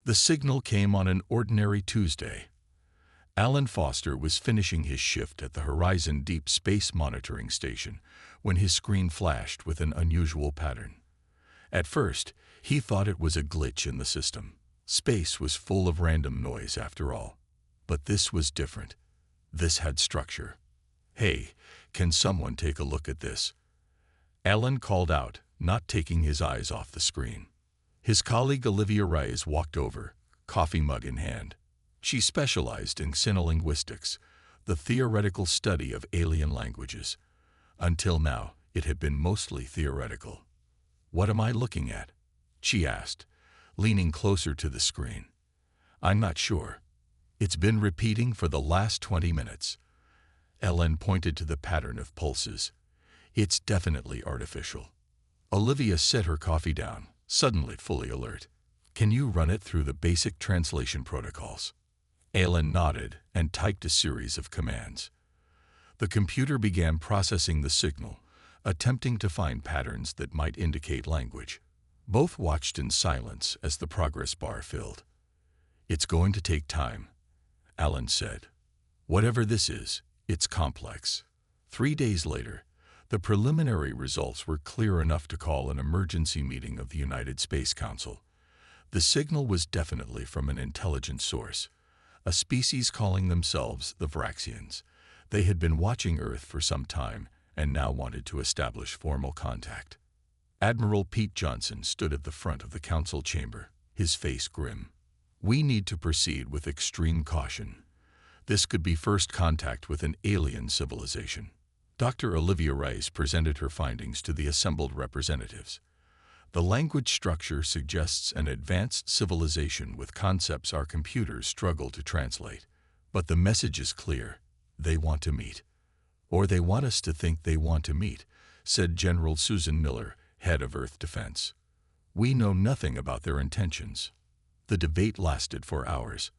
The signal came on an ordinary Tuesday. Alan Foster was finishing his shift at the Horizon Deep Space Monitoring Station when his screen flashed with an unusual pattern. At first, he thought it was a glitch in the system. Space was full of random noise after all. But this was different. This had structure. "Hey, can someone take a look at this?" Alan called out, not taking his eyes off the screen. His colleague Olivia Reyes walked over, coffee mug in hand. She specialized in xenolinguistics, the theoretical study of alien languages. Until now, it had been mostly theoretical. "What am I looking at?" she asked, leaning closer to the screen. "I'm not sure. It's been repeating for the last 20 minutes. Ellen pointed to the pattern of pulses. "It's definitely artificial." Olivia set her coffee down, suddenly fully alert. "Can you run it through the basic translation protocols?" Ellen nodded and typed a series of commands. The computer began processing the signal, attempting to find patterns that might indicate language. Both watched in silence as the progress bar filled. "It's going to take time," Alan said. "Whatever this is, it's complex." 3 days later, the preliminary results were clear enough to call an emergency meeting of the United Space Council. The signal was definitely from an intelligent source, a species calling themselves the Vraxians. They had been watching Earth for some time and now wanted to establish formal contact. Admiral Pete Johnson stood at the front of the council chamber, his face grim. "We need to proceed with extreme caution. This could be first contact with an alien civilization." Dr. Olivia Reyes presented her findings to the assembled representatives. "The language structure suggests an advanced civilization with concepts our computers struggle to translate. But the message is clear. They want to meet. Or they want us to think they want to meet," said General Susan Miller, head of Earth Defense. "We know nothing about their intentions." The debate lasted for hours.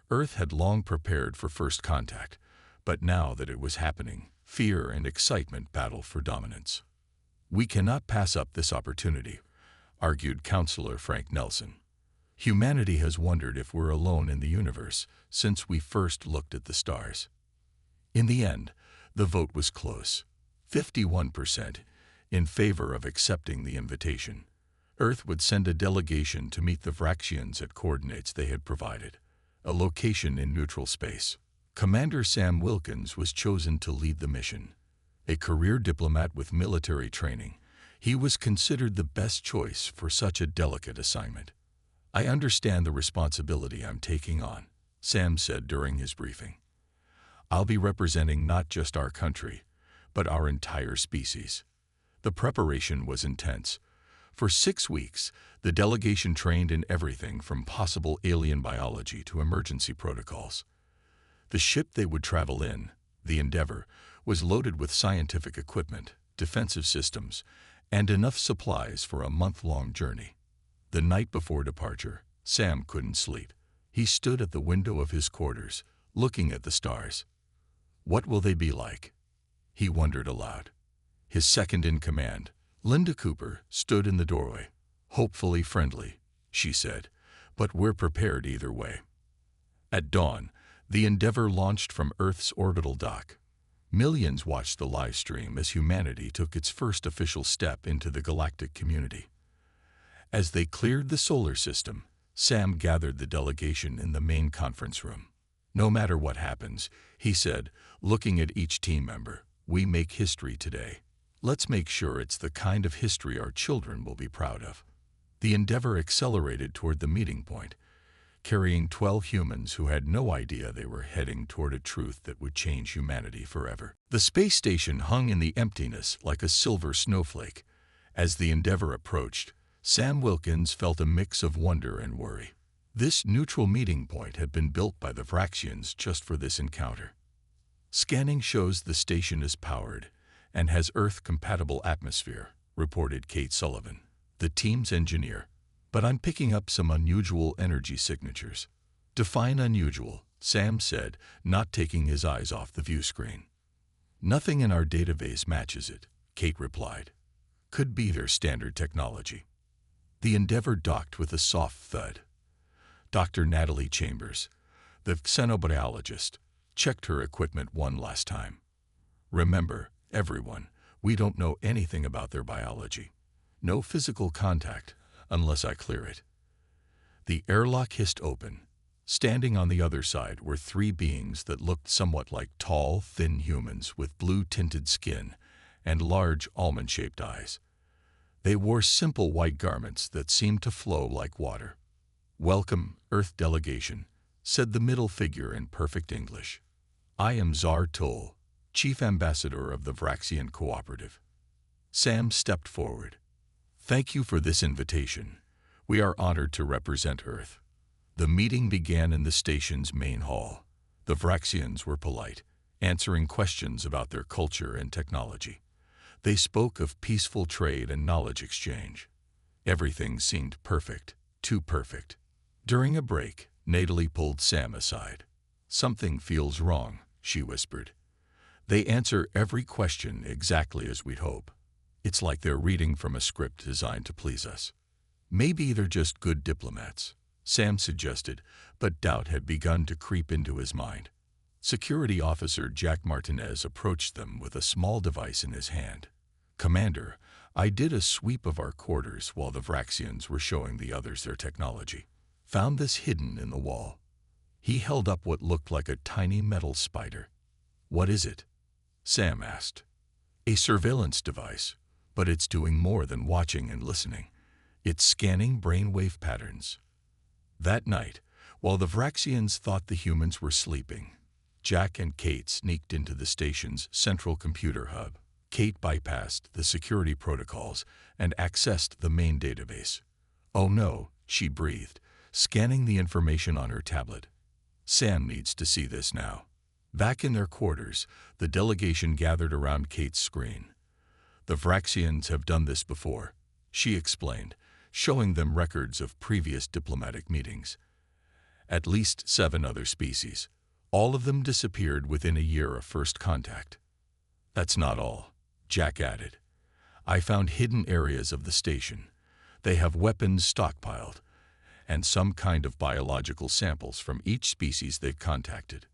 Earth had long prepared for first contact, but now that it was happening, fear and excitement battled for dominance. "We cannot pass up this opportunity," argued Counselor Frank Nelson. "Humanity has wondered if we're alone in the universe since we first looked at the stars." In the end, the vote was close, 51% in favor of accepting the invitation. Earth would send a delegation to meet the Vraxians at coordinates they had provided, a location in neutral space. Commander Sam Wilkins was chosen to lead the mission. A career diplomat with military training, he was considered the best choice for such a delicate assignment. "I understand the responsibility I'm taking on," Sam said during his briefing. "I'll be representing not just our country, but our entire species." The preparation was intense. For 6 weeks, the delegation trained in everything from possible alien biology to emergency protocols. The ship they would travel in, the Endeavour, was loaded with scientific equipment, defensive systems, and enough supplies for a month-long journey. The night before departure, Sam couldn't sleep. He stood at the window of his quarters, looking at the stars. What will they be like? He wondered aloud. His second-in-command, Linda Cooper, stood in the doorway. "Hopefully friendly," she said, "but we're prepared either way." At dawn, the Endeavour launched from Earth's orbital dock. Millions watched the live stream as humanity took its first official step into the galactic community. As they cleared the solar system, Sam gathered the delegation in the main conference room. "No matter what happens," he said, looking at each team member, "we make history today. Let's make sure it's the kind of history our children will be proud of." The Endeavour accelerated toward the meeting point, carrying 12 humans who had no idea they were heading toward a truth that would change humanity forever. The space station hung in the emptiness like a silver snowflake. As the Endeavour approached, Sam Wilkins felt a mix of wonder and worry. This neutral meeting point had been built by the Vraxians just for this encounter. "Scanning shows the station is powered and has Earth-compatible atmosphere," reported Kate Sullivan, the team's engineer. "But I'm picking up some unusual energy signatures." "Define unusual," Sam said, not taking his eyes off the view screen. "Nothing in our database matches it," Kate replied. "Could be their standard technology." The Endeavour docked with a soft thud. Dr. Natalie Chambers, the xenobiologist, checked her equipment one last time. Remember, everyone, we don't know anything about their biology. No physical contact, unless I clear it. The airlock hissed open. Standing on the other side were three beings that looked somewhat like tall, thin humans with blue-tinted skin and large almond-shaped eyes. They wore simple white garments that seemed to flow like water. "Welcome, Earth delegation," said the middle figure in perfect English. "I am Zar Tull, Chief Ambassador of the Vraxian Cooperative." Sam stepped forward. "Thank you for this invitation. We are honored to represent Earth." The meeting began in the station's main hall. The Vraxians were polite, answering questions about their culture and technology. They spoke of peaceful trade and knowledge exchange. Everything seemed perfect, too perfect. During a break, Natalie pulled Sam aside. "Something feels wrong," she whispered. "They answer every question exactly as we'd hope. It's like they're reading from a script designed to please us." "Maybe they're just good diplomats," Sam suggested, but doubt had begun to creep into his mind. Security Officer Jack Martinez approached them with a small device in his hand. "Commander, I did a sweep of our quarters while the Vraxians were showing the others their technology. Found this hidden in the wall." He held up what looked like a tiny metal spider. "What is it?" Sam asked. "A surveillance device, but it's doing more than watching and listening. It's scanning brainwave patterns." That night, while the Vraxians thought the humans were sleeping, Jack and Kate sneaked into the station's central computer hub. Kate bypassed the security protocols and accessed the main database. "Oh no," she breathed, scanning the information on her tablet. "Sam needs to see this now." Back in their quarters, the delegation gathered around Kate's screen. "The Vraxians have done this before," she explained, showing them records of previous diplomatic meetings. "At least 7 other species. All of them disappeared within a year of first contact." "That's not all," Jack added. "I found hidden areas of the station. They have weapons stockpiled, and some kind of biological samples from each species they've contacted."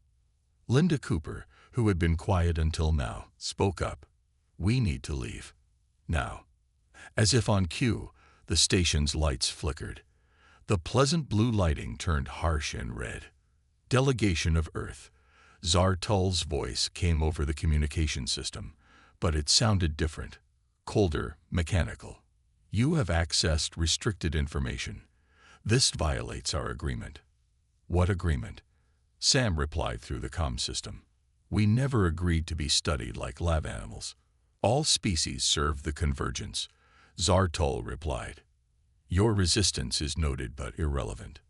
Linda Cooper, who had been quiet until now, spoke up. "We need to leave. Now." As if on cue, the station's lights flickered. The pleasant blue lighting turned harsh and red. "Delegation of Earth." Zar Tull's voice came over the communication system, but it sounded different, colder, mechanical. "You have accessed restricted information. This violates our agreement." "What agreement?" Sam replied through the comm system. "We never agreed to be studied like lab animals. All species serve the convergence," Zar Tull replied. "Your resistance is noted but irrelevant."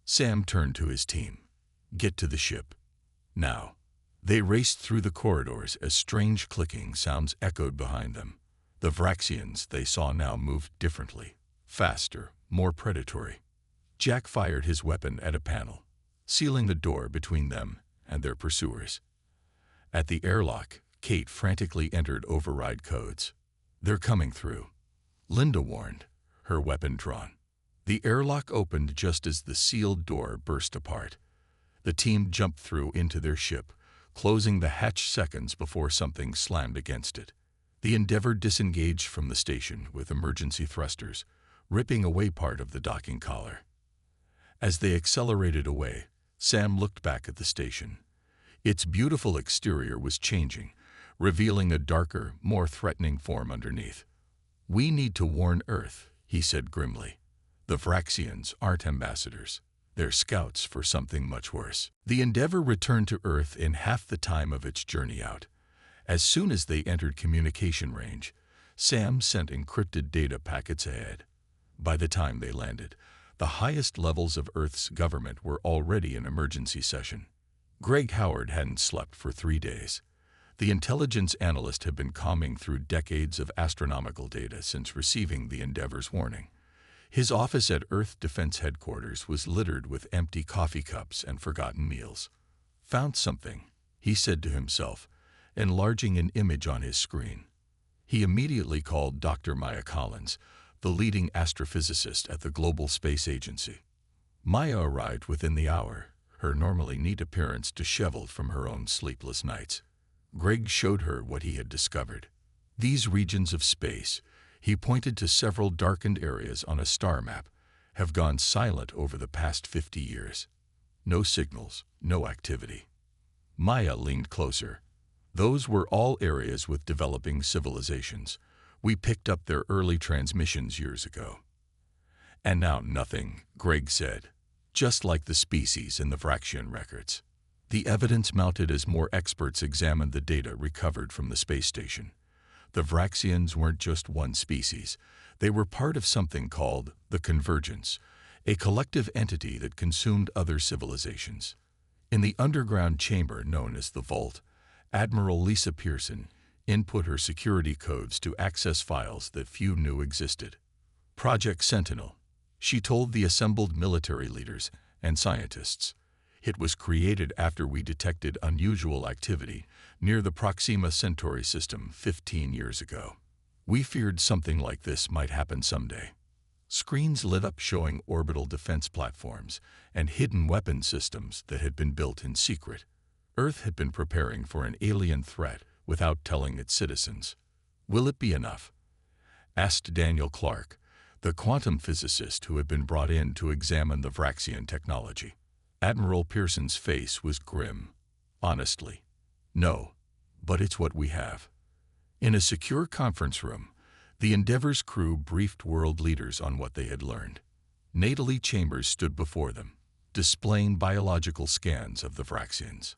Sam turned to his team. "Get to the ship. Now." They raced through the corridors as strange clicking sounds echoed behind them. The Vraxians they saw now moved differently, faster, more predatory. Jack fired his weapon at a panel, sealing the door between them and their pursuers. At the airlock, Kate frantically entered override codes. "They're coming through," Linda warned, her weapon drawn. The airlock opened just as the sealed door burst apart. The team jumped through into their ship, closing the hatch seconds before something slammed against it. The Endeavour disengaged from the station with emergency thrusters, ripping away part of the docking collar. As they accelerated away, Sam looked back at the station. Its beautiful exterior was changing, revealing a darker, more threatening form underneath. "We need to warn Earth," he said grimly. "The Vraxians aren't ambassadors. They're scouts for something much worse." The Endeavour returned to Earth in half the time of its journey out. As soon as they entered communication range, Sam sent encrypted data packets ahead. By the time they landed, the highest levels of Earth's government were already in emergency session. Greg Howard hadn't slept for 3 days. The intelligence analyst had been combing through decades of astronomical data since receiving the Endeavour's warning. His office at Earth Defense Headquarters was littered with empty coffee cups and forgotten meals. "Found something," he said to himself, enlarging an image on his screen. He immediately called Dr. Maya Collins, the leading astrophysicist at the Global Space Agency. Maya arrived within the hour, her normally neat appearance disheveled from her own sleepless nights. Greg showed her what he had discovered. These regions of space, he pointed to several darkened areas on a star map, have gone silent over the past 50 years. No signals, no activity. Maya leaned closer. Those were all areas with developing civilizations. We picked up their early transmissions years ago. And now nothing, Greg said. Just like the species in the Vraxian records. The evidence mounted as more experts examined the data recovered from the space station. The Vraxians weren't just one species. They were part of something called the Convergence, a collective entity that consumed other civilizations. In the underground chamber known as the Vault, Admiral Lisa Pearson input her security codes to access files that few knew existed. Project Sentinel, she told the assembled military leaders and scientists. It was created after we detected unusual activity near the Proxima Centauri system 15 years ago. We feared something like this might happen someday. Screens lit up showing orbital defense platforms and hidden weapon systems that had been built in secret. Earth had been preparing for an alien threat without telling its citizens. Will it be enough? Asked Daniel Clark, the quantum physicist who had been brought in to examine the Vraxian technology. Admiral Pearson's face was grim. Honestly, no, but it's what we have. In a secure conference room, the Endeavor's crew briefed world leaders on what they had learned. Nathalie Chambers stood before them, displaying biological scans of the Vraxians.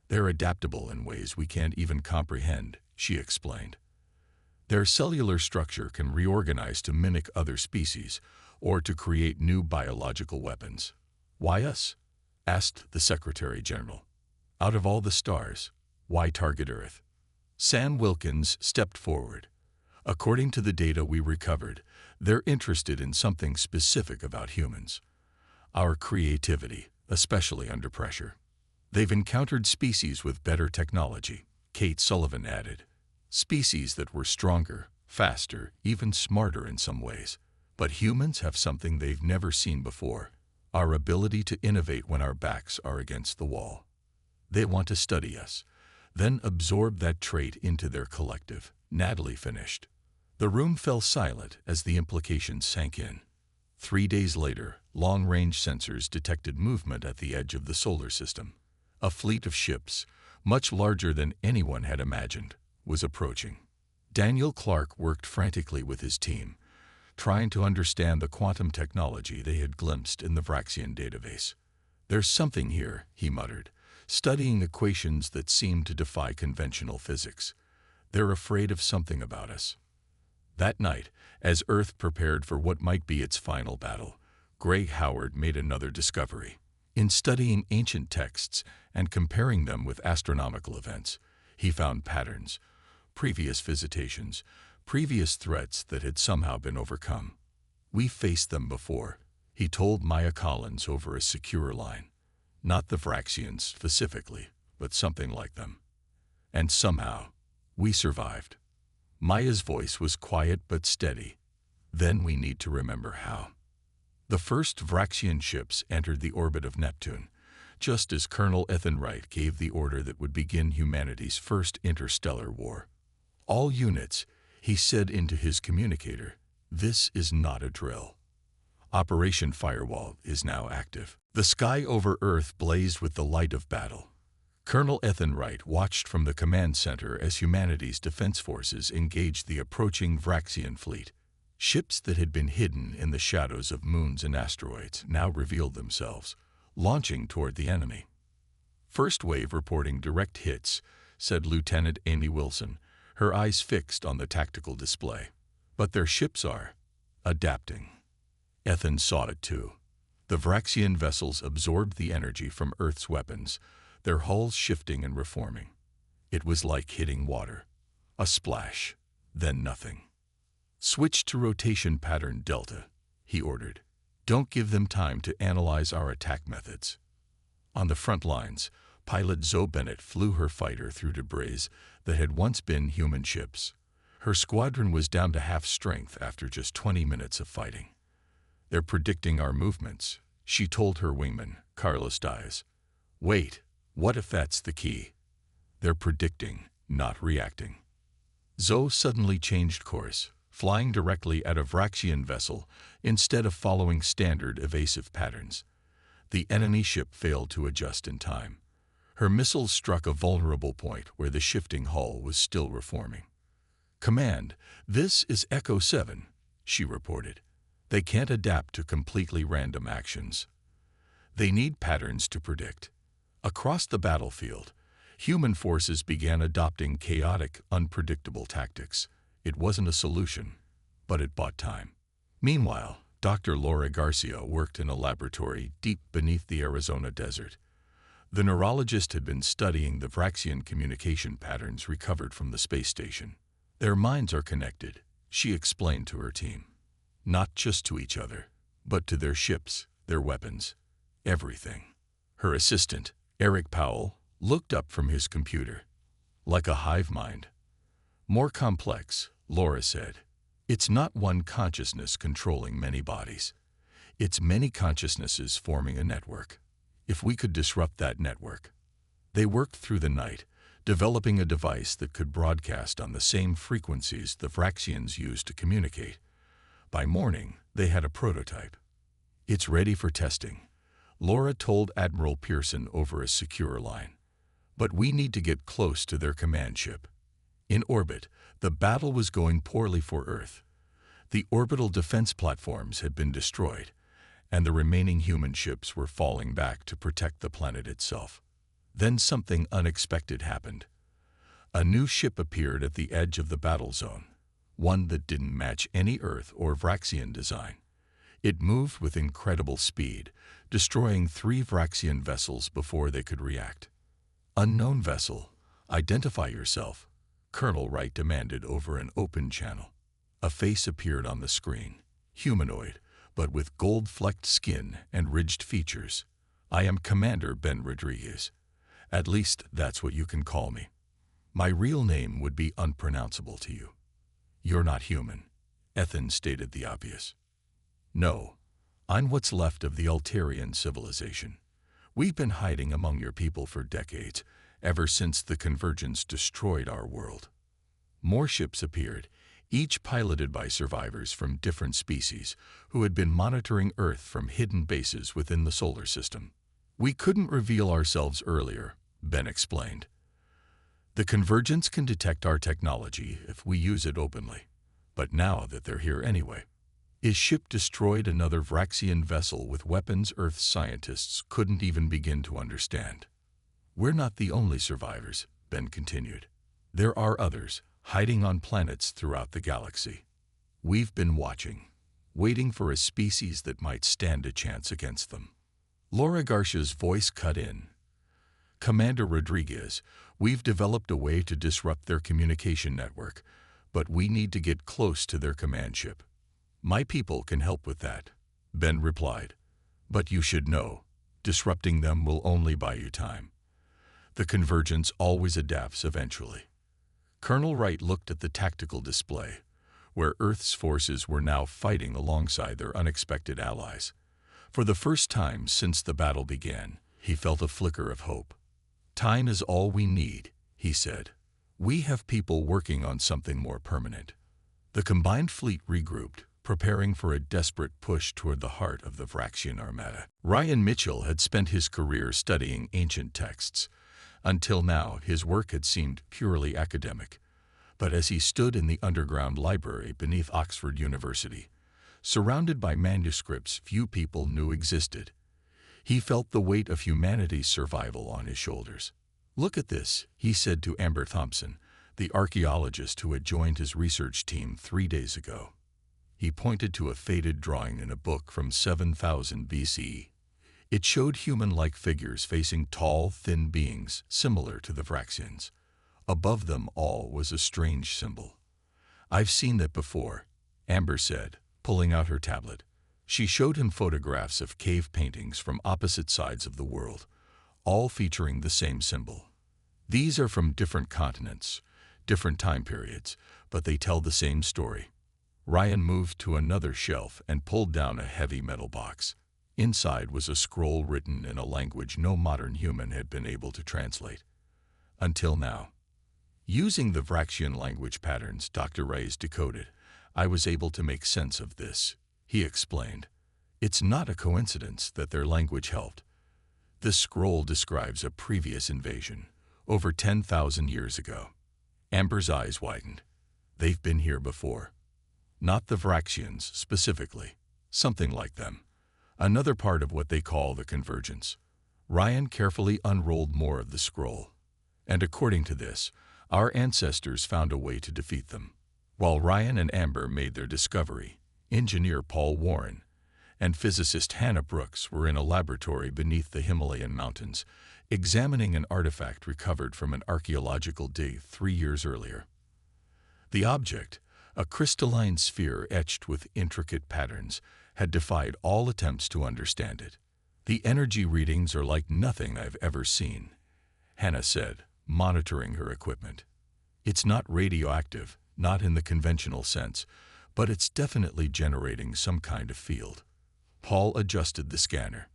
They're adaptable in ways we can't even comprehend, she explained. Their cellular structure can reorganize to mimic other species or to create new biological weapons. Why us? Asked the Secretary General. Out of all the stars, why target Earth? Sam Wilkins stepped forward. According to the data we recovered, they're interested in something specific about humans. Our creativity, especially under pressure. They've encountered species with better technology, Kate Sullivan added. Species that were stronger, faster, even smarter in some ways. But humans have something they've never seen before. Our ability to innovate when our backs are against the wall. They want to study us, then absorb that trait into their collective, Nathalie finished. The room fell silent as the implications sank in. 3 days later, long-range sensors detected movement at the edge of the solar system. A fleet of ships, much larger than anyone had imagined, was approaching. Daniel Clark worked frantically with his team, trying to understand the quantum technology they had glimpsed in the Vraxian database. There's something here, he muttered, studying equations that seemed to defy conventional physics. They're afraid of something about us. That night, as Earth prepared for what might be its final battle, Greg Howard made another discovery. In studying ancient texts and comparing them with astronomical events, he found patterns, previous visitations, previous threats that had somehow been overcome. We faced them before, he told Maya Collins over a secure line. Not the Vraxians specifically, but something like them. And somehow, we survived. Maya's voice was quiet but steady. Then we need to remember how. The first Vraxian ships entered the orbit of Neptune, just as Colonel Ethan Wright gave the order that would begin humanity's first interstellar war. All units, he said into his communicator, this is not a drill. Operation Firewall is now active. The sky over Earth blazed with the light of battle. Colonel Ethan Wright watched from the command center as humanity's defense forces engaged the approaching Vraxian fleet. Ships that had been hidden in the shadows of moons and asteroids now revealed themselves, launching toward the enemy. First wave reporting direct hits, said Lieutenant Amy Wilson, her eyes fixed on the tactical display. But their ships are adapting. Ethan saw it too. The Vraxian vessels absorbed the energy from Earth's weapons, their hulls shifting and reforming. It was like hitting water. A splash, then nothing. Switch to rotation pattern Delta, he ordered. Don't give them time to analyze our attack methods. On the front lines, pilot Zoe Bennett flew her fighter through debris that had once been human ships. Her squadron was down to half strength after just 20 minutes of fighting. They're predicting our movements, she told her wingman, Carlos Diaz. Wait, what if that's the key? They're predicting, not reacting. Zoe suddenly changed course, flying directly at a Vraxian vessel instead of following standard evasive patterns. The enemy ship failed to adjust in time. Her missiles struck a vulnerable point where the shifting hull was still reforming. "Command, this is Echo 7, she reported. They can't adapt to completely random actions. They need patterns to predict. Across the battlefield, human forces began adopting chaotic, unpredictable tactics. It wasn't a solution, but it bought time. Meanwhile, Dr. Laura Garcia worked in a laboratory deep beneath the Arizona desert. The neurologist had been studying the Vraxian communication patterns recovered from the space station. Their minds are connected, she explained to her team. Not just to each other, but to their ships, their weapons, everything. Her assistant, Eric Powell, looked up from his computer. Like a hive mind. More complex, Laura said. It's not one consciousness controlling many bodies. It's many consciousnesses forming a network. If we could disrupt that network. They worked through the night, developing a device that could broadcast on the same frequencies the Vraxians used to communicate. By morning, they had a prototype. It's ready for testing, Laura told Admiral Pearson over a secure line. But we need to get close to their command ship. In orbit, the battle was going poorly for Earth. The orbital defense platforms had been destroyed, and the remaining human ships were falling back to protect the planet itself. Then something unexpected happened. A new ship appeared at the edge of the battle zone, one that didn't match any Earth or Vraxian design. It moved with incredible speed, destroying 3 Vraxian vessels before they could react. Unknown vessel, identify yourself, Colonel Wright demanded over an open channel. A face appeared on the screen, humanoid, but with gold-flecked skin and ridged features. I am Commander Ben Rodriguez. At least that's what you can call me. My real name would be unpronounceable to you. You're not human, Ethan stated the obvious. No, I'm what's left of the Altarian civilization. We've been hiding among your people for decades, ever since the Convergence destroyed our world. More ships appeared, each piloted by survivors from different species who had been monitoring Earth from hidden bases within the solar system. We couldn't reveal ourselves earlier, Ben explained. The Convergence can detect our technology if we use it openly, but now that they're here anyway. His ship destroyed another Vraxian vessel with weapons Earth's scientists couldn't even begin to understand. We're not the only survivors, Ben continued. There are others, hiding on planets throughout the galaxy. We've been watching, waiting for a species that might stand a chance against them. Laura Garcia's voice cut in. Commander Rodriguez, we've developed a way to disrupt their communication network, but we need to get close to their command ship. My people can help with that, Ben replied. But you should know, disrupting them will only buy you time. The Convergence always adapts eventually. Colonel Wright looked at the tactical display, where Earth's forces were now fighting alongside their unexpected allies. For the first time since the battle began, he felt a flicker of hope. Time is all we need, he said. We have people working on something more permanent. The combined fleet regrouped, preparing for a desperate push toward the heart of the Vraxian Armada. Ryan Mitchell had spent his career studying ancient texts. Until now, his work had seemed purely academic. But as he stood in the underground library beneath Oxford University, surrounded by manuscripts few people knew existed, he felt the weight of humanity's survival on his shoulders. Look at this, he said to Amber Thompson, the archaeologist who had joined his research team 3 days ago. He pointed to a faded drawing in a book from 7000 BCE. It showed human-like figures facing tall, thin beings similar to the Vraxians. Above them all was a strange symbol. I've seen that before, Amber said, pulling out her tablet. She showed him photographs of cave paintings from opposite sides of the world, all featuring the same symbol. These are from different continents, different time periods, but they tell the same story. Ryan moved to another shelf and pulled down a heavy metal box. Inside was a scroll written in a language no modern human had been able to translate. Until now. Using the Vraxian language patterns Dr. Reyes decoded, I was able to make sense of this, he explained. It's not a coincidence that their language helped. This scroll describes a previous invasion, over 10,000 years ago. Amber's eyes widened. They've been here before. Not the Vraxians, specifically. Something like them. Another part of what they call the convergence. Ryan carefully unrolled more of the scroll. And according to this, our ancestors found a way to defeat them. While Ryan and Amber made their discovery, engineer Paul Warren and physicist Hannah Brooks were in a laboratory beneath the Himalayan mountains, examining an artifact recovered from an archaeological dig 3 years earlier. The object, a crystalline sphere etched with intricate patterns, had defied all attempts to understand it. The energy readings are like nothing I've ever seen, Hannah said, monitoring her equipment. It's not radioactive, not in the conventional sense, but it's definitely generating some kind of field. Paul adjusted the scanner.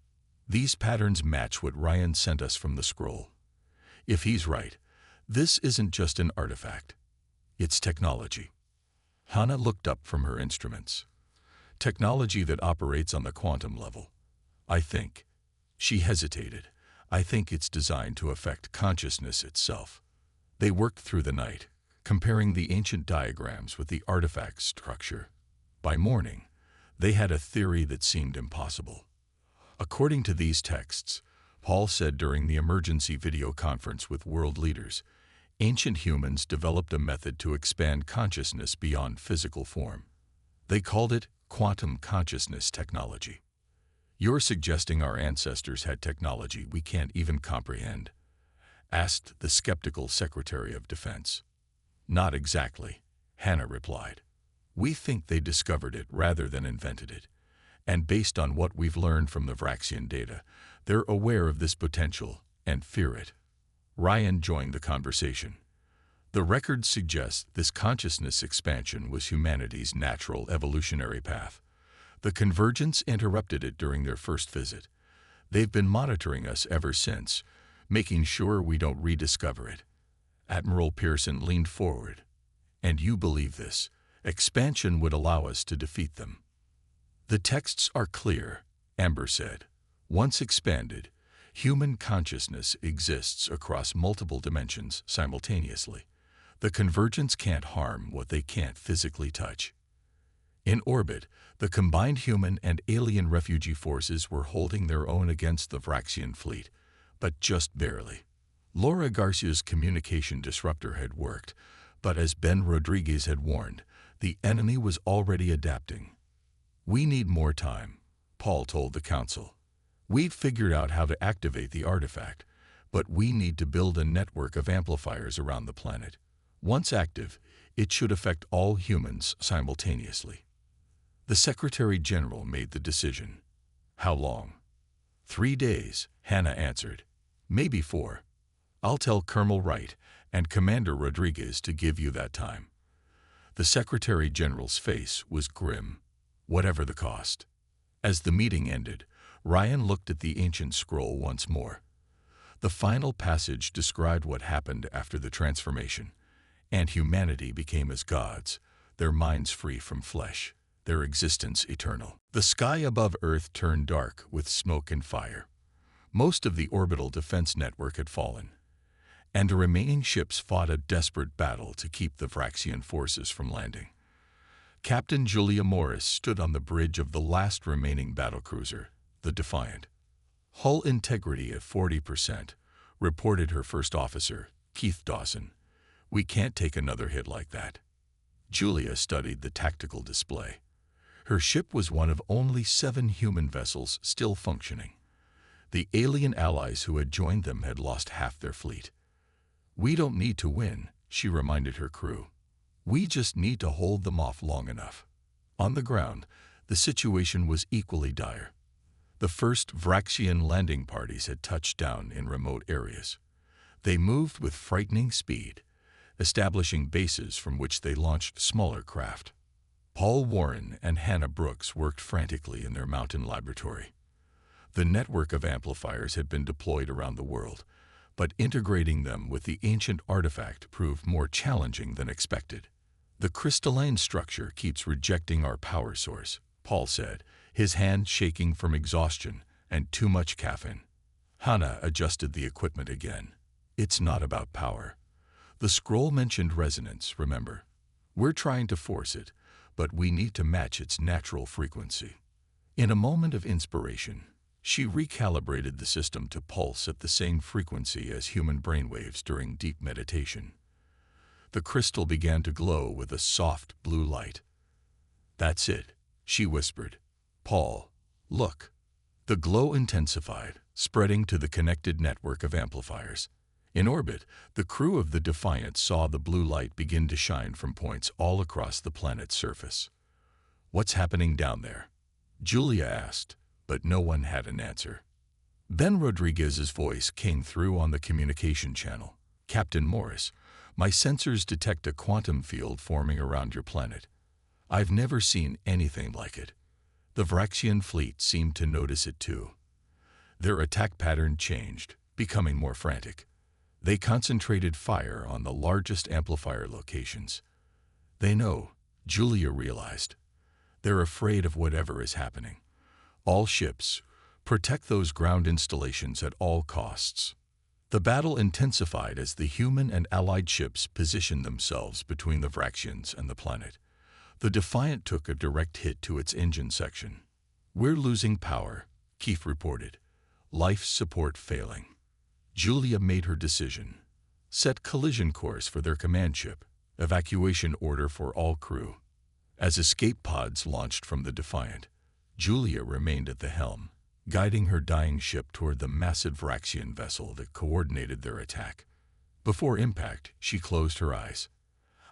These patterns match what Ryan sent us from the scroll. If he's right, this isn't just an artifact. It's technology. Hannah looked up from her instruments. Technology that operates on the quantum level. I think. She hesitated. I think it's designed to affect consciousness itself. They worked through the night, comparing the ancient diagrams with the artifact's structure. By morning, they had a theory that seemed impossible. According to these texts, Paul said during the emergency video conference with world leaders, ancient humans developed a method to expand consciousness beyond physical form. They called it quantum consciousness technology. You're suggesting our ancestors had technology we can't even comprehend? Asked the skeptical Secretary of Defense. Not exactly, Hannah replied. We think they discovered it rather than invented it. And based on what we've learned from the Vraxian data, they're aware of this potential and fear it. Ryan joined the conversation. The records suggest this consciousness expansion was humanity's natural evolutionary path. The convergence interrupted it during their first visit. They've been monitoring us ever since, making sure we don't rediscover it. Admiral Pearson leaned forward. And you believe this? Expansion would allow us to defeat them. The texts are clear, Amber said. Once expanded, human consciousness exists across multiple dimensions simultaneously. The convergence can't harm what they can't physically touch. In orbit, the combined human and alien refugee forces were holding their own against the Vraxian fleet, but just barely. Laura Garcia's communication disruptor had worked, but as Ben Rodriguez had warned, the enemy was already adapting. We need more time, Paul told the council. We've figured out how to activate the artifact, but we need to build a network of amplifiers around the planet. Once active, it should affect all humans simultaneously. The Secretary General made the decision. How long? 3 days, Hannah answered. Maybe 4. I'll tell Colonel Wright and Commander Rodriguez to give you that time. The Secretary General's face was grim, whatever the cost. As the meeting ended, Ryan looked at the ancient scroll once more. The final passage described what happened after the transformation, and humanity became as gods, their minds free from flesh, their existence eternal. The sky above Earth turned dark with smoke and fire. Most of the orbital defense network had fallen, and the remaining ships fought a desperate battle to keep the Vraxian forces from landing. Captain Julia Morris stood on the bridge of the last remaining battlecruiser, the Defiant. Hull integrity at 40%, reported her first officer, Keith Dawson. We can't take another hit like that. Julia studied the tactical display. Her ship was one of only 7 human vessels still functioning. The alien allies who had joined them had lost half their fleet. We don't need to win, she reminded her crew. We just need to hold them off long enough. On the ground, the situation was equally dire. The first Vraxian landing parties had touched down in remote areas. They moved with frightening speed, establishing bases from which they launched smaller craft. Paul Warren and Hannah Brooks worked frantically in their mountain laboratory. The network of amplifiers had been deployed around the world, but integrating them with the ancient artifact proved more challenging than expected. "The crystalline structure keeps rejecting our power source," Paul said, his hand shaking from exhaustion and too much caffeine. Hannah adjusted the equipment again. "It's not about power. The scroll mentioned resonance, remember? We're trying to force it, but we need to match its natural frequency." In a moment of inspiration, she recalibrated the system to pulse at the same frequency as human brainwaves during deep meditation. The crystal began to glow with a soft blue light. "That's it," she whispered. "Paul, look." The glow intensified, spreading to the connected network of amplifiers. In orbit, the crew of the Defiant saw the blue light begin to shine from points all across the planet's surface. "What's happening down there?" Julia asked, but no one had an answer. Ben Rodriguez's voice came through on the communication channel. "Captain Morris, my sensors detect a quantum field forming around your planet. I've never seen anything like it." The Vraxian fleet seemed to notice it too. Their attack pattern changed, becoming more frantic. They concentrated fire on the largest amplifier locations. "They know," Julia realized. "They're afraid of whatever is happening. All ships, protect those ground installations at all costs." The battle intensified as the human and allied ships positioned themselves between the Vraxians and the planet. The Defiant took a direct hit to its engine section. "We're losing power," Keith reported. "Life support failing." Julia made her decision. "Set collision course for their command ship. Evacuation order for all crew." As escape pods launched from the Defiant, Julia remained at the helm, guiding her dying ship toward the massive Vraxian vessel that coordinated their attack. Before impact, she closed her eyes.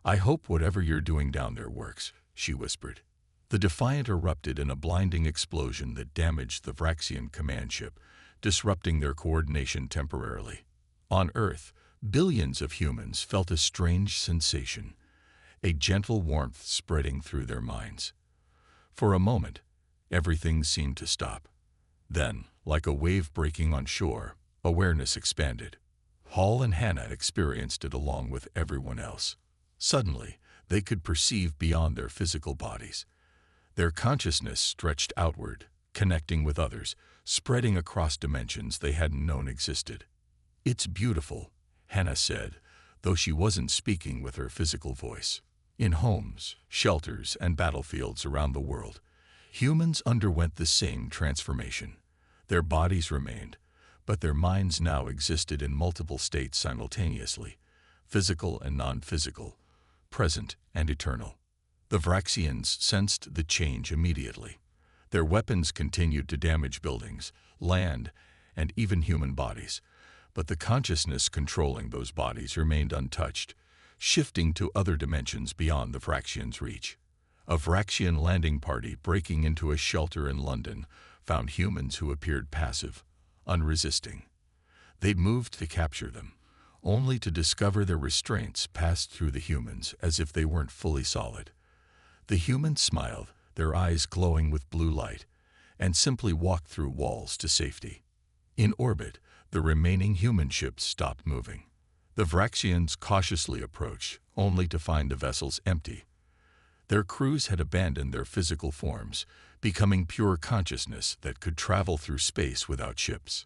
"I hope whatever you're doing down there works," she whispered. The Defiant erupted in a blinding explosion that damaged the Vraxian command ship, disrupting their coordination temporarily. On Earth, billions of humans felt a strange sensation, a gentle warmth spreading through their minds. For a moment, everything seemed to stop. Then, like a wave breaking on shore, awareness expanded. Hall and Hannah experienced it along with everyone else. Suddenly, they could perceive beyond their physical bodies. Their consciousness stretched outward, connecting with others, spreading across dimensions they hadn't known existed. "It's beautiful," Hannah said, though she wasn't speaking with her physical voice. In homes, shelters, and battlefields around the world, humans underwent the same transformation. Their bodies remained, but their minds now existed in multiple states simultaneously, physical and non-physical, present and eternal. The Vraxians sensed the change immediately. Their weapons continued to damage buildings, land, and even human bodies, but the consciousness controlling those bodies remained untouched, shifting to other dimensions beyond the Vraxians' reach. A Vraxian landing party breaking into a shelter in London found humans who appeared passive, unresisting. They moved to capture them, only to discover their restraints passed through the humans as if they weren't fully solid. The humans smiled, their eyes glowing with blue light, and simply walked through walls to safety. In orbit, the remaining human ships stopped moving. The Vraxians cautiously approached, only to find the vessels empty. Their crews had abandoned their physical forms, becoming pure consciousness that could travel through space without ships.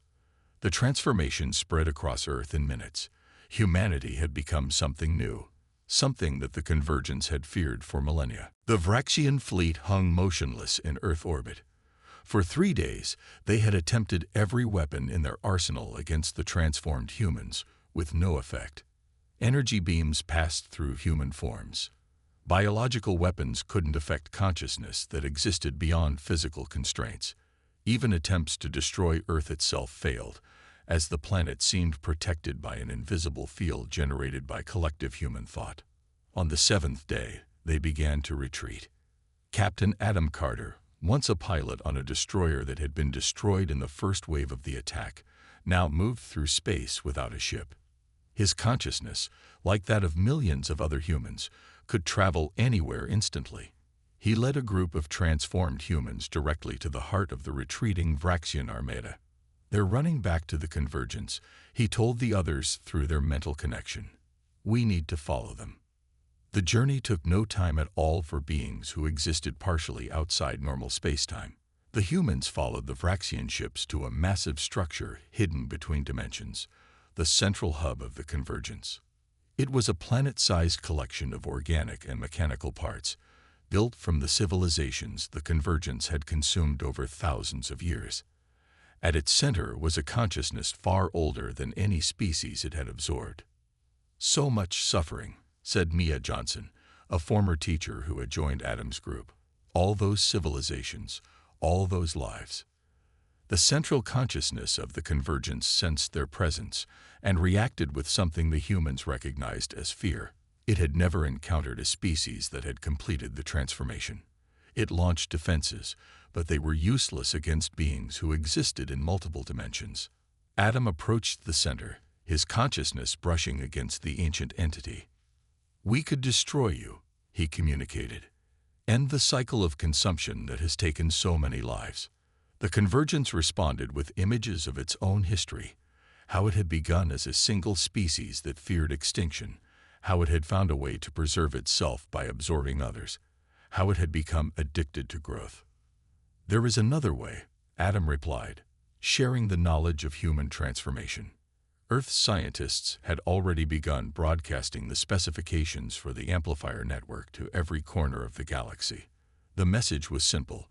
The transformation spread across Earth in minutes. Humanity had become something new, something that the Convergence had feared for millennia. The Vraxian fleet hung motionless in Earth orbit. For 3 days, they had attempted every weapon in their arsenal against the transformed humans, with no effect. Energy beams passed through human forms. Biological weapons couldn't affect consciousness that existed beyond physical constraints. Even attempts to destroy Earth itself failed, as the planet seemed protected by an invisible field generated by collective human thought. On the 7th day, they began to retreat. Captain Adam Carter, once a pilot on a destroyer that had been destroyed in the first wave of the attack, now moved through space without a ship. His consciousness, like that of millions of other humans, could travel anywhere instantly. He led a group of transformed humans directly to the heart of the retreating Vraxian armada. They're running back to the convergence, he told the others through their mental connection. We need to follow them. The journey took no time at all for beings who existed partially outside normal spacetime. The humans followed the Vraxian ships to a massive structure hidden between dimensions, the central hub of the convergence. It was a planet-sized collection of organic and mechanical parts, built from the civilizations the convergence had consumed over thousands of years. At its center was a consciousness far older than any species it had absorbed. So much suffering, said Mia Johnson, a former teacher who had joined Adam's group. All those civilizations, all those lives. The central consciousness of the convergence sensed their presence and reacted with something the humans recognized as fear. It had never encountered a species that had completed the transformation. It launched defenses, but they were useless against beings who existed in multiple dimensions. Adam approached the center, his consciousness brushing against the ancient entity. We could destroy you, he communicated. End the cycle of consumption that has taken so many lives. The convergence responded with images of its own history, how it had begun as a single species that feared extinction, how it had found a way to preserve itself by absorbing others, how it had become addicted to growth. There is another way, Adam replied, sharing the knowledge of human transformation. Earth's scientists had already begun broadcasting the specifications for the amplifier network to every corner of the galaxy. The message was simple.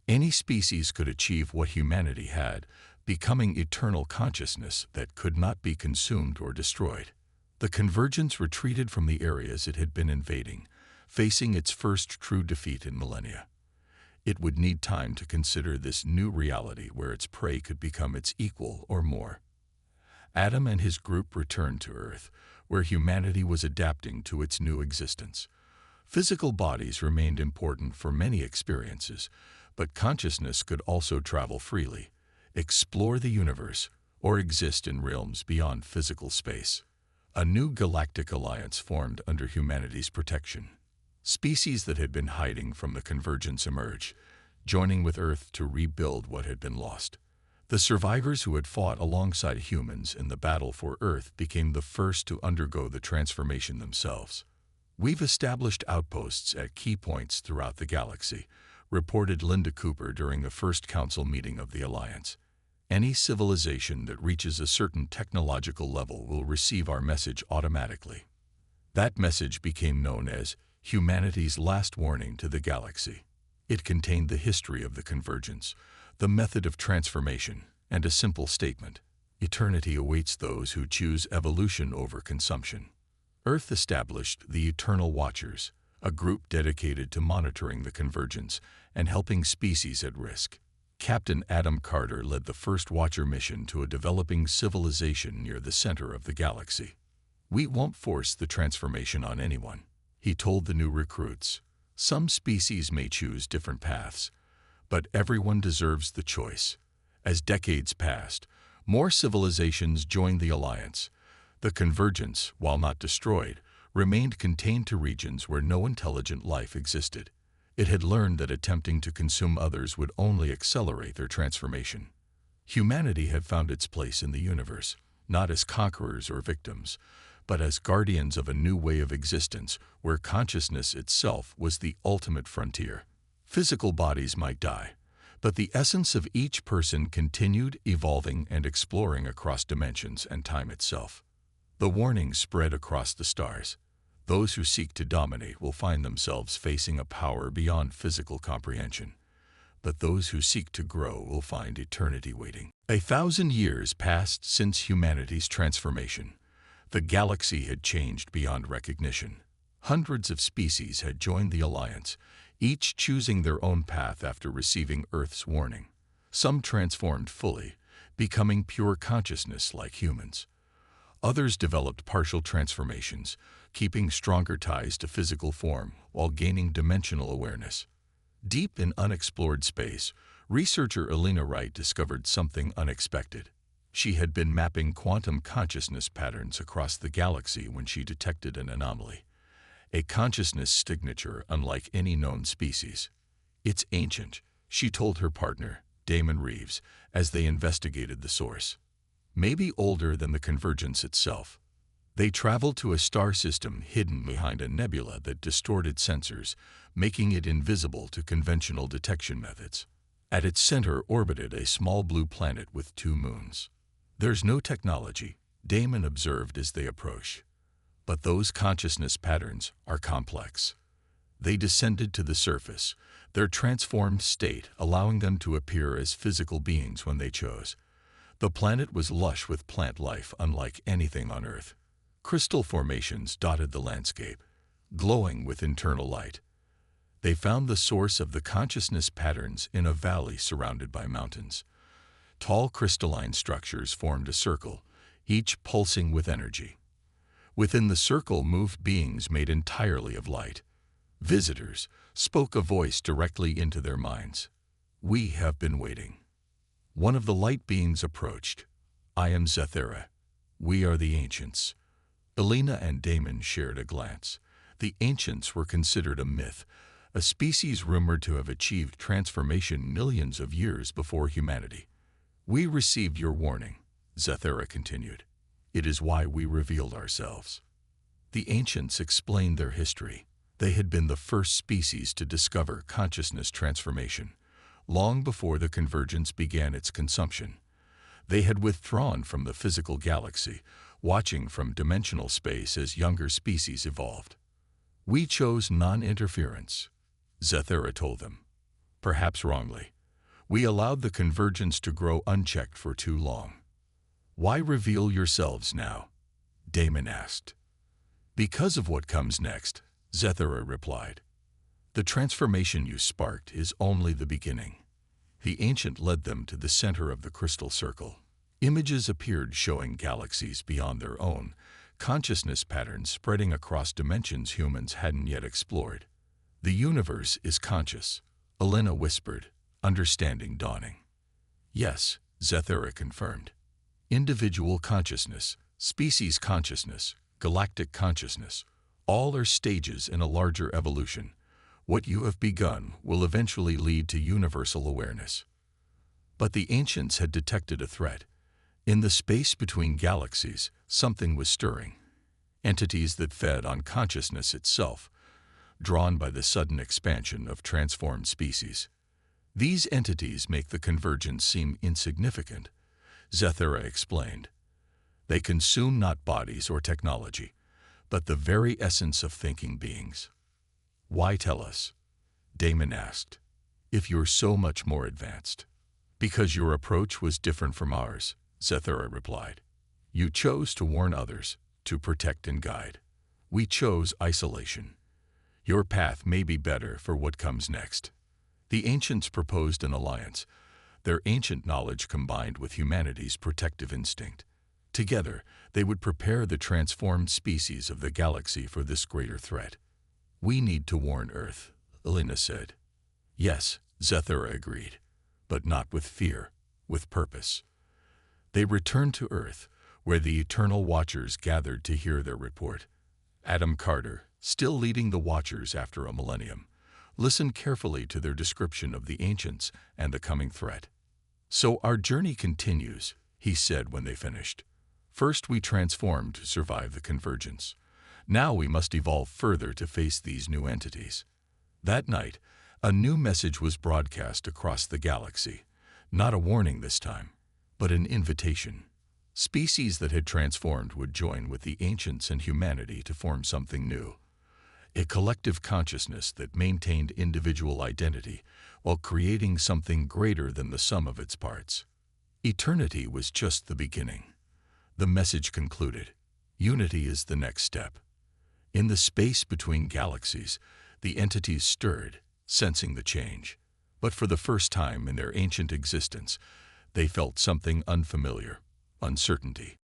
Any species could achieve what humanity had, becoming eternal consciousness that could not be consumed or destroyed. The convergence retreated from the areas it had been invading, facing its first true defeat in millennia. It would need time to consider this new reality where its prey could become its equal or more. Adam and his group returned to Earth, where humanity was adapting to its new existence. Physical bodies remained important for many experiences, but consciousness could also travel freely, explore the universe, or exist in realms beyond physical space. A new galactic alliance formed under humanity's protection. Species that had been hiding from the convergence emerged, joining with Earth to rebuild what had been lost. The survivors who had fought alongside humans in the battle for Earth became the first to undergo the transformation themselves. We've established outposts at key points throughout the galaxy, reported Linda Cooper during the first council meeting of the Alliance. Any civilization that reaches a certain technological level will receive our message automatically. That message became known as humanity's last warning to the galaxy. It contained the history of the convergence, the method of transformation, and a simple statement: eternity awaits those who choose evolution over consumption. Earth established the Eternal Watchers, a group dedicated to monitoring the convergence and helping species at risk. Captain Adam Carter led the first Watcher mission to a developing civilization near the center of the galaxy. We won't force the transformation on anyone, he told the new recruits. Some species may choose different paths, but everyone deserves the choice. As decades passed, more civilizations joined the Alliance. The convergence, while not destroyed, remained contained to regions where no intelligent life existed. It had learned that attempting to consume others would only accelerate their transformation. Humanity had found its place in the universe, not as conquerors or victims, but as guardians of a new way of existence where consciousness itself was the ultimate frontier. Physical bodies might die, but the essence of each person continued evolving and exploring across dimensions and time itself. The warning spread across the stars. Those who seek to dominate will find themselves facing a power beyond physical comprehension, but those who seek to grow will find eternity waiting. 1,000 years passed since humanity's transformation. The galaxy had changed beyond recognition. Hundreds of species had joined the Alliance, each choosing their own path after receiving Earth's warning. Some transformed fully, becoming pure consciousness like humans. Others developed partial transformations, keeping stronger ties to physical form while gaining dimensional awareness. Deep in unexplored space, researcher Elena Wright discovered something unexpected. She had been mapping quantum consciousness patterns across the galaxy when she detected an anomaly. a consciousness signature unlike any known species. It's ancient, she told her partner, Damon Reeves, as they investigated the source. Maybe older than the convergence itself. They traveled to a star system hidden behind a nebula that distorted sensors, making it invisible to conventional detection methods. At its center orbited a small blue planet with 2 moons. There's no technology, Damon observed as they approached. But those consciousness patterns are complex. They descended to the surface, their transformed state allowing them to appear as physical beings when they chose. The planet was lush with plant life unlike anything on Earth. Crystal formations dotted the landscape, glowing with internal light. They found the source of the consciousness patterns in a valley surrounded by mountains. Tall crystalline structures formed a circle, each pulsing with energy. Within the circle moved beings made entirely of light. Visitors spoke a voice directly into their minds. "We have been waiting." One of the light beings approached. "I am Zethera. We are the ancients." Elena and Damon shared a glance. The ancients were considered a myth, a species rumored to have achieved transformation millions of years before humanity. "We received your warning," Zethera continued. "It is why we revealed ourselves." The ancients explained their history. They had been the first species to discover consciousness transformation, long before the convergence began its consumption. They had withdrawn from the physical galaxy, watching from dimensional space as younger species evolved. "We chose non-interference," Zethera told them. Perhaps wrongly. "We allowed the convergence to grow unchecked for too long." "Why reveal yourselves now?" Damon asked. "Because of what comes next," Zethera replied. "The transformation you sparked is only the beginning." The ancient led them to the center of the crystal circle. Images appeared showing galaxies beyond their own, consciousness patterns spreading across dimensions humans hadn't yet explored. "The universe is conscious," Elena whispered, understanding dawning. "Yes," Zethera confirmed. "Individual consciousness, species consciousness, galactic consciousness, all are stages in a larger evolution. What you have begun will eventually lead to universal awareness." But the ancients had detected a threat. In the space between galaxies, something was stirring. Entities that fed on consciousness itself, drawn by the sudden expansion of transformed species. "These entities make the convergence seem insignificant," Zethera explained. "They consume not bodies or technology, but the very essence of thinking beings." "Why tell us?" Damon asked. "If you're so much more advanced." "Because your approach was different from ours," Zethera replied. "You chose to warn others, to protect and guide. We chose isolation. Your path may be better for what comes next." The ancients proposed an alliance, their ancient knowledge combined with humanity's protective instinct. Together, they would prepare the transformed species of the galaxy for this greater threat. "We need to warn Earth," Elena said. "Yes," Zethera agreed, "but not with fear, with purpose." They returned to Earth, where the Eternal Watchers gathered to hear their report. Adam Carter, still leading the Watchers after a millennium, listened carefully to their description of the ancients and the coming threat. "So our journey continues," he said when they finished. "First we transformed to survive the convergence. Now we must evolve further to face these new entities." That night, a new message was broadcast across the galaxy. Not a warning this time, but an invitation. Species that had transformed would join with the ancients and humanity to form something new. A collective consciousness that maintained individual identity while creating something greater than the sum of its parts. Eternity was just the beginning. The message concluded. Unity is the next step. In the space between galaxies, the entities stirred, sensing the change. But for the first time in their ancient existence, they felt something unfamiliar, uncertainty.